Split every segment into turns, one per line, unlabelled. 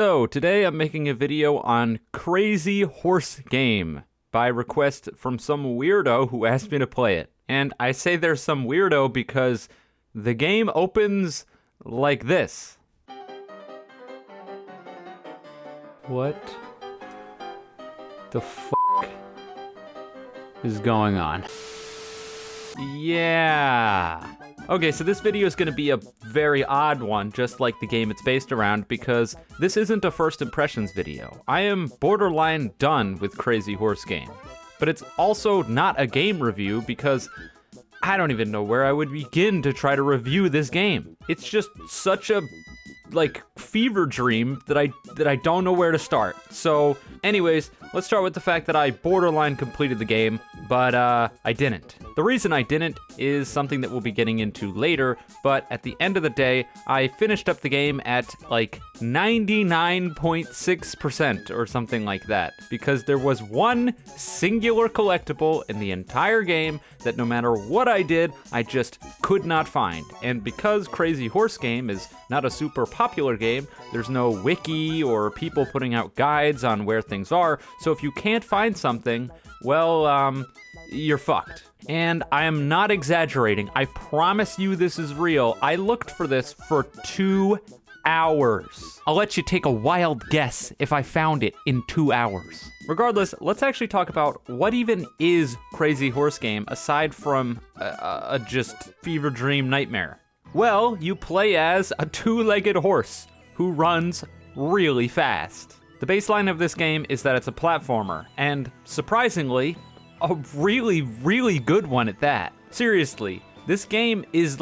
So today I'm making a video on Crazy Horse Game by request from some weirdo who asked me to play it. And I say there's some weirdo because the game opens like this. What the fuck is going on? Yeah. Okay, so this video is going to be a very odd one, just like the game it's based around, because this isn't a first impressions video. I am borderline done with Crazy Horse Game. But it's also not a game review because I don't even know where I would begin to try to review this game. It's just such a fever dream that I don't know where to start. So anyways, let's start with the fact that I borderline completed the game, but I didn't. The reason I didn't is something that we'll be getting into later, but at the end of the day, I finished up the game at 99.6% or something like that, because there was one singular collectible in the entire game that no matter what I did, I just could not find. And because Crazy Horse Game is not a super popular game, there's no wiki or people putting out guides on where things are, so if you can't find something, well, you're fucked. And I am not exaggerating. I promise you this is real. I looked for this for 2 hours. I'll let you take a wild guess if I found it in 2 hours. Regardless, let's actually talk about what even is Crazy Horse Game aside from a just fever dream nightmare. Well, you play as a two-legged horse who runs really fast. The baseline of this game is that it's a platformer, and surprisingly, a really, really good one at that. Seriously, this game is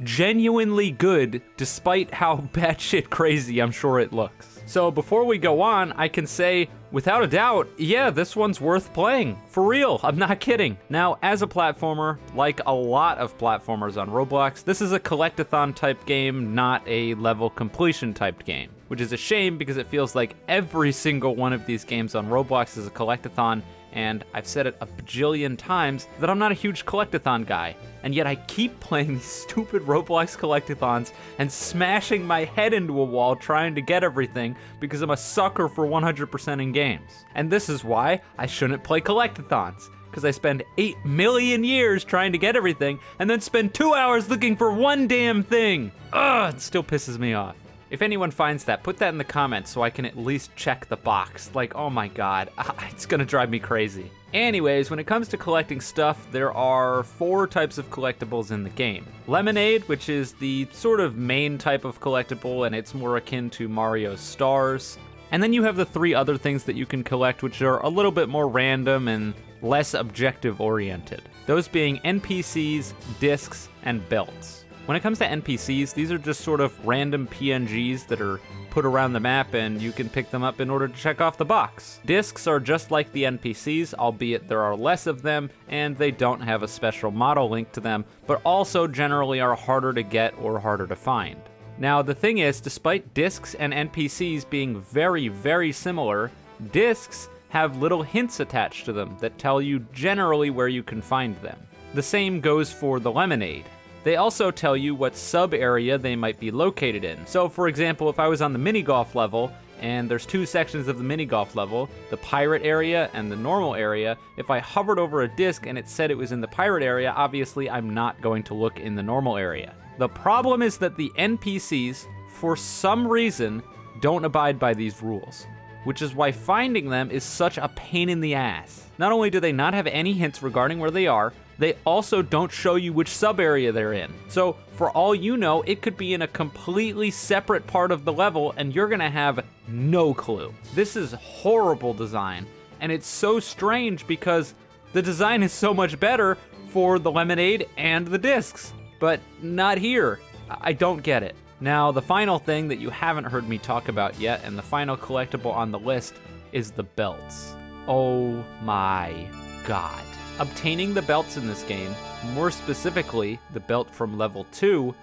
genuinely good despite how batshit crazy I'm sure it looks. So before we go on, I can say, without a doubt, yeah, this one's worth playing. For real, I'm not kidding. Now, as a platformer, like a lot of platformers on Roblox, this is a collectathon type game, not a level completion type game. Which is a shame because it feels like every single one of these games on Roblox is a collectathon, and I've said it a bajillion times that I'm not a huge collectathon guy, and yet I keep playing these stupid Roblox collectathons and smashing my head into a wall trying to get everything because I'm a sucker for 100% in games. And this is why I shouldn't play collectathons, because I spend 8 million years trying to get everything and then spend 2 hours looking for one damn thing. Ugh, it still pisses me off. If anyone finds that, put that in the comments so I can at least check the box. Oh my god, it's gonna drive me crazy. Anyways, when it comes to collecting stuff, there are 4 types of collectibles in the game. Lemonade, which is the sort of main type of collectible, and it's more akin to Mario's stars. And then you have the 3 other things that you can collect, which are a little bit more random and less objective oriented. Those being NPCs, discs, and belts. When it comes to NPCs, these are just sort of random PNGs that are put around the map and you can pick them up in order to check off the box. Discs are just like the NPCs, albeit there are less of them and they don't have a special model linked to them, but also generally are harder to get or harder to find. Now the thing is, despite discs and NPCs being very, very similar, discs have little hints attached to them that tell you generally where you can find them. The same goes for the lemonade. They also tell you what sub-area they might be located in. So for example, if I was on the mini-golf level, and there's 2 sections of the mini-golf level, the pirate area and the normal area, if I hovered over a disc and it said it was in the pirate area, obviously I'm not going to look in the normal area. The problem is that the NPCs, for some reason, don't abide by these rules, which is why finding them is such a pain in the ass. Not only do they not have any hints regarding where they are, they also don't show you which sub-area they're in. So, for all you know, it could be in a completely separate part of the level and you're gonna have no clue. This is horrible design, and it's so strange because the design is so much better for the lemonade and the discs, but not here. I don't get it. Now, the final thing that you haven't heard me talk about yet, and the final collectible on the list, is the belts. Oh my god. Obtaining the belts in this game, more specifically the belt from level 2,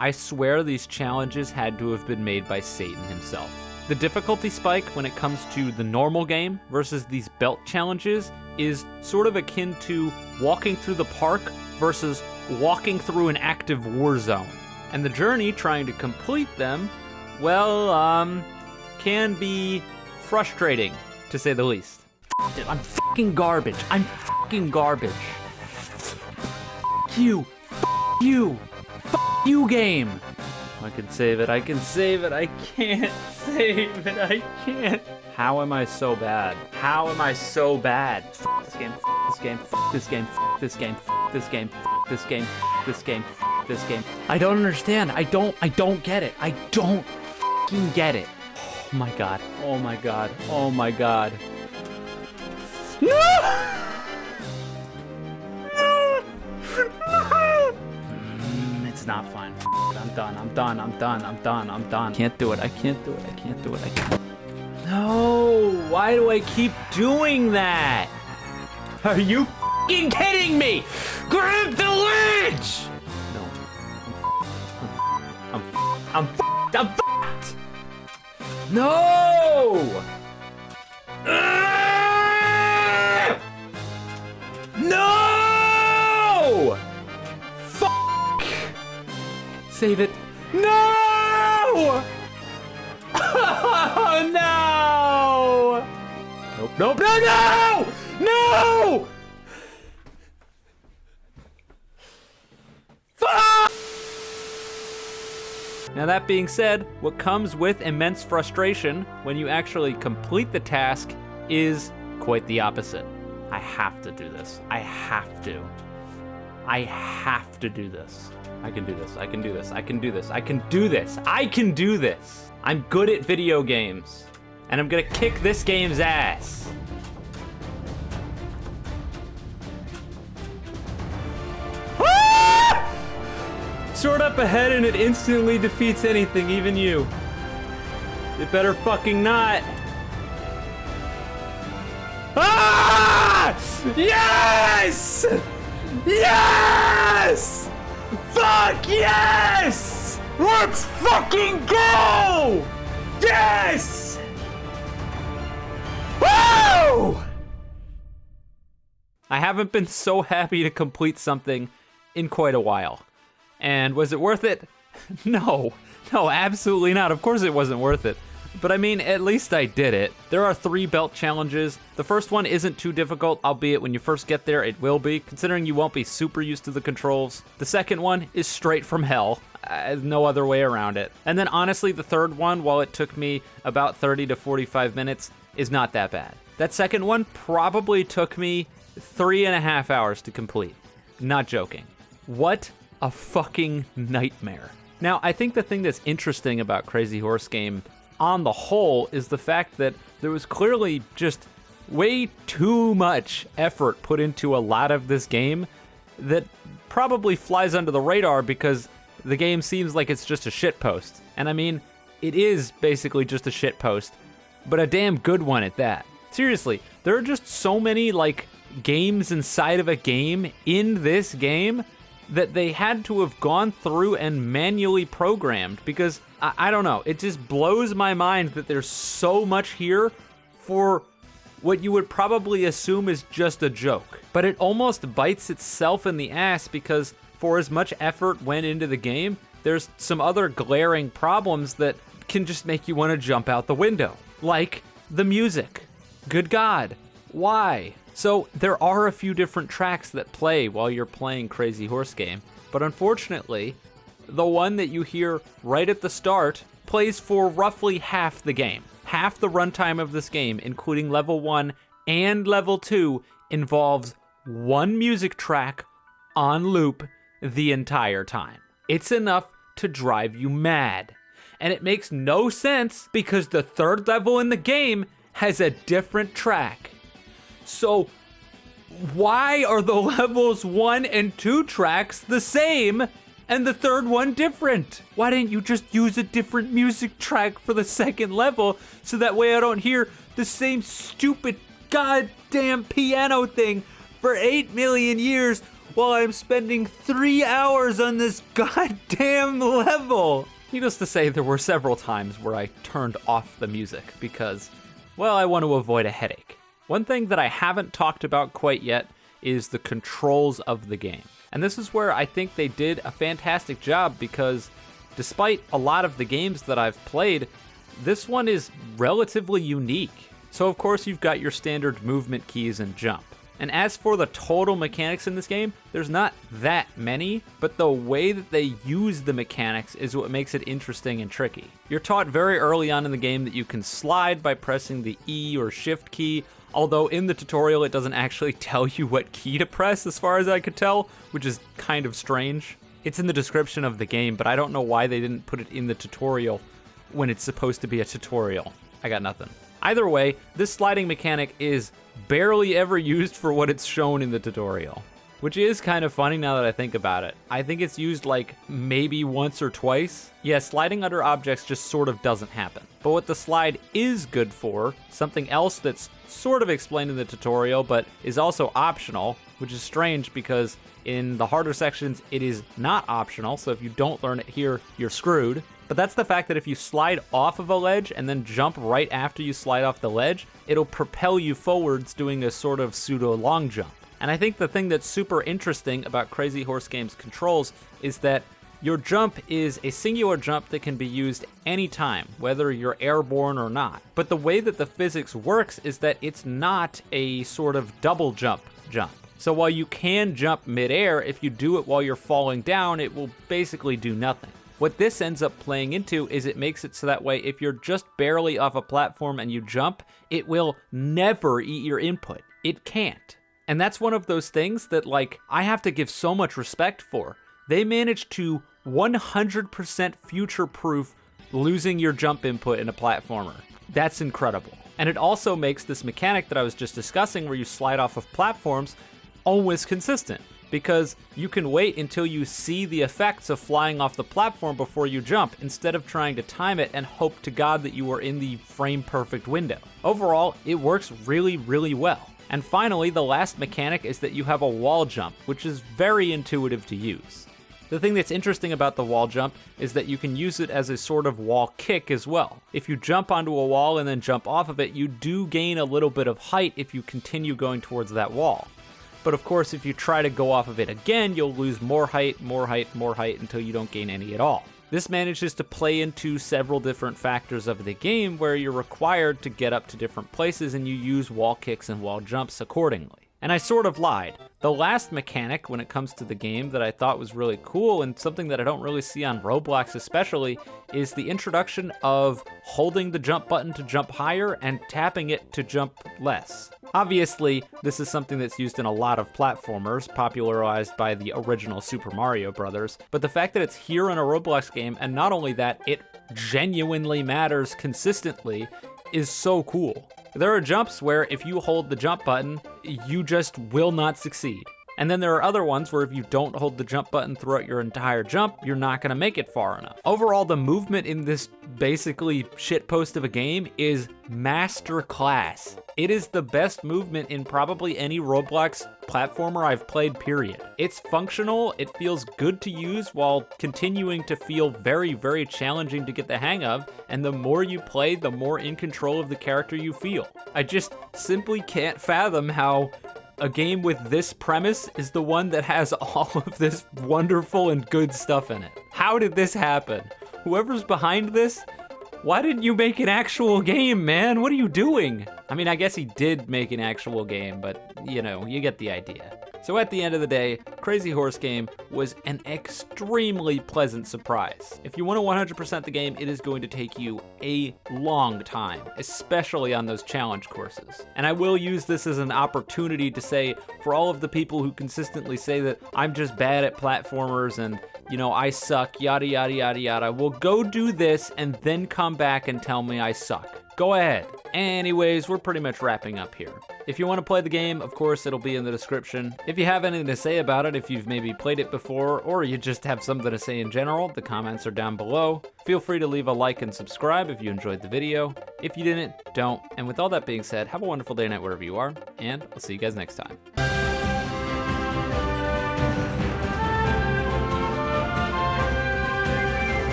I swear these challenges had to have been made by Satan himself. The difficulty spike when it comes to the normal game versus these belt challenges is sort of akin to walking through the park versus walking through an active war zone. And the journey trying to complete them, well, can be frustrating, to say the least. F it, I'm fucking garbage. I'm fucking garbage. F you. F you. F you, game. I can save it. I can save it. I can't save it. I can't. How am I so bad? How am I so bad? F this game. F this game. F this game. F this game. F this game. F this game. F this game. F this game. I don't understand. I don't get it. I don't fucking get it. Oh my god. Oh my god. Oh my god. No! It's not fun. I'm done. I'm done. I'm done. I'm done. I'm done. Can't do it. I can't do it. I can't do it. I can't. No! Why do I keep doing that? Are you fucking kidding me? Grab the ledge! No. I'm fucked! No! No! Fuck! Save it. No! Oh no! Nope, nope, no, no! No! Fuck! Now that being said, what comes with immense frustration when you actually complete the task is quite the opposite. I have to do this. I have to. I have to do this. I can do this. I can do this. I can do this. I can do this. I can do this. I'm good at video games, and I'm gonna kick this game's ass. Ah! Sword up ahead and it instantly defeats anything, even you. It better fucking not. Ah! Yes! Yes! Fuck yes! Let's fucking go! Yes! Woo! I haven't been so happy to complete something in quite a while. And was it worth it? No, absolutely not. Of course it wasn't worth it. But I mean, at least I did it. There are 3 belt challenges. The first one isn't too difficult, albeit when you first get there, it will be, considering you won't be super used to the controls. The second one is straight from hell. No other way around it. And then honestly, the third one, while it took me about 30 to 45 minutes, is not that bad. That second one probably took me 3.5 hours to complete. Not joking. What a fucking nightmare. Now, I think the thing that's interesting about Crazy Horse Game on the whole is the fact that there was clearly just way too much effort put into a lot of this game that probably flies under the radar because the game seems like it's just a shitpost. And I mean, it is basically just a shitpost, but a damn good one at that. Seriously, there are just so many like games inside of a game in this game that they had to have gone through and manually programmed because I don't know, it just blows my mind that there's so much here for what you would probably assume is just a joke. But it almost bites itself in the ass because for as much effort went into the game, there's some other glaring problems that can just make you want to jump out the window. Like the music. Good God, why? So there are a few different tracks that play while you're playing Crazy Horse Game, but unfortunately, the one that you hear right at the start plays for roughly half the game. Half the runtime of this game, including level 1 and level 2, involves one music track on loop the entire time. It's enough to drive you mad. And it makes no sense because the third level in the game has a different track. So why are the levels 1 and 2 tracks the same and the third one different? Why didn't you just use a different music track for the second level so that way I don't hear the same stupid goddamn piano thing for 8 million years while I'm spending 3 hours on this goddamn level? Needless to say, there were several times where I turned off the music because, well, I want to avoid a headache. One thing that I haven't talked about quite yet is the controls of the game. And this is where I think they did a fantastic job because despite a lot of the games that I've played, this one is relatively unique. So of course you've got your standard movement keys and jump. And as for the total mechanics in this game, there's not that many, but the way that they use the mechanics is what makes it interesting and tricky. You're taught very early on in the game that you can slide by pressing the E or shift key, although in the tutorial it doesn't actually tell you what key to press as far as I could tell, which is kind of strange. It's in the description of the game, but I don't know why they didn't put it in the tutorial when it's supposed to be a tutorial. I got nothing. Either way, this sliding mechanic is barely ever used for what it's shown in the tutorial, which is kind of funny now that I think about it. I think it's used like maybe once or twice. Yeah, sliding under objects just sort of doesn't happen. But what the slide is good for, something else that's sort of explained in the tutorial but is also optional, which is strange because in the harder sections it is not optional, so if you don't learn it here, you're screwed. But that's the fact that if you slide off of a ledge and then jump right after you slide off the ledge, it'll propel you forwards doing a sort of pseudo long jump. And I think the thing that's super interesting about Crazy Horse Games controls is that your jump is a singular jump that can be used anytime, whether you're airborne or not. But the way that the physics works is that it's not a sort of double jump. So while you can jump midair, if you do it while you're falling down, it will basically do nothing. What this ends up playing into is it makes it so that way if you're just barely off a platform and you jump, it will never eat your input. It can't. And that's one of those things that, like, I have to give so much respect for. They managed to 100% future-proof losing your jump input in a platformer. That's incredible. And it also makes this mechanic that I was just discussing where you slide off of platforms always consistent, because you can wait until you see the effects of flying off the platform before you jump, instead of trying to time it and hope to God that you are in the frame-perfect window. Overall, it works really, really well. And finally, the last mechanic is that you have a wall jump, which is very intuitive to use. The thing that's interesting about the wall jump is that you can use it as a sort of wall kick as well. If you jump onto a wall and then jump off of it, you do gain a little bit of height if you continue going towards that wall. But of course, if you try to go off of it again, you'll lose more height until you don't gain any at all. This manages to play into several different factors of the game where you're required to get up to different places and you use wall kicks and wall jumps accordingly. And I sort of lied. The last mechanic when it comes to the game that I thought was really cool, and something that I don't really see on Roblox especially, is the introduction of holding the jump button to jump higher and tapping it to jump less. Obviously, this is something that's used in a lot of platformers, popularized by the original Super Mario Bros., but the fact that it's here in a Roblox game, and not only that, it genuinely matters consistently, is so cool. There are jumps where if you hold the jump button, you just will not succeed. And then there are other ones where if you don't hold the jump button throughout your entire jump, you're not gonna make it far enough. Overall, the movement in this basically shitpost of a game is masterclass. It is the best movement in probably any Roblox platformer I've played, period. It's functional, it feels good to use while continuing to feel very, very challenging to get the hang of, and the more you play, the more in control of the character you feel. I just simply can't fathom how a game with this premise is the one that has all of this wonderful and good stuff in it. How did this happen? Whoever's behind this, why didn't you make an actual game, man? What are you doing? I mean, I guess he did make an actual game, but you know, you get the idea. So at the end of the day, Crazy Horse Game was an extremely pleasant surprise. If you want to 100% the game, it is going to take you a long time, especially on those challenge courses. And I will use this as an opportunity to say, for all of the people who consistently say that I'm just bad at platformers and, you know, I suck, yada, yada, yada, yada, well, go do this and then come back and tell me I suck. Go ahead. Anyways, we're pretty much wrapping up here. If you want to play the game, of course, it'll be in the description. If you have anything to say about it, if you've maybe played it before, or you just have something to say in general, the comments are down below. Feel free to leave a like and subscribe if you enjoyed the video. If you didn't, don't. And with all that being said, have a wonderful day, night, wherever you are, and I'll see you guys next time.